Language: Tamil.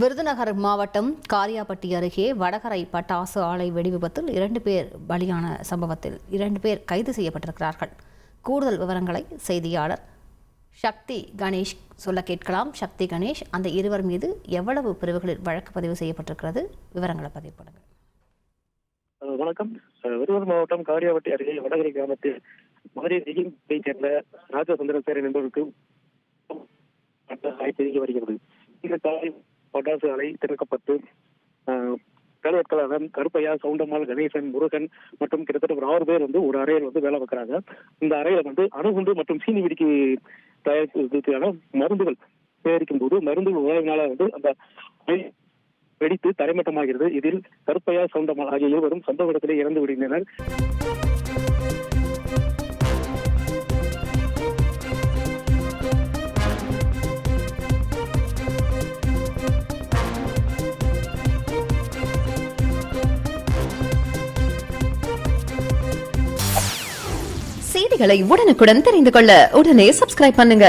விருதுநகர் மாவட்டம் காரியாபட்டி அருகே வடகரை பட்டாசு ஆலை வெடிவிபத்தில் 2 பேர் பலியான சம்பவத்தில் 2 பேர் கைது செய்யப்பட்டிருக்கிறார்கள். கூடுதல் விவரங்களை செய்தியாளர் சக்தி கணேஷ் சொல்ல கேட்கலாம். சக்தி கணேஷ், அந்த இருவர் மீது எவ்வளவு பிரிவுகளில் வழக்கு பதிவு செய்யப்பட்டிருக்கிறது? விவரங்களை பதிவு பண்ணுங்க. வணக்கம். விருதுநகர் மாவட்டம் காரியாபட்டி அருகே வடகரை கிராமத்தில் மதுரை திகிம்பை சேர்ந்த ராஜசுந்தர சேரன் என்பவருக்கு தெரிய வருகிறது. இந்த பட்டாசு ஆலை திறக்கப்பட்டு கருவட்களாக கருப்பையா, சவுண்டம்மாள், கணேசன், முருகன் மற்றும் கிட்டத்தட்ட ஒரு 6 பேர் ஒரு அறையில் வேலை வைக்கிறாங்க. இந்த அறையில அணுகுண்டு மற்றும் சீனி வெடிக்கு தயாரிப்பதற்கான மருந்துகள் தயாரிக்கும் போது மருந்துகள் உணவினால அந்த வெடித்து தரைமட்டமாகிறது. இதில் கருப்பையா, சவுண்டம்மாள் ஆகிய இருவரும் சம்பவ இடத்திலே இறந்து விடுகின்றனர். செய்திகளை உடனுக்குடன் தெரிந்து கொள்ள உடனே சப்ஸ்கிரைப் பண்ணுங்க.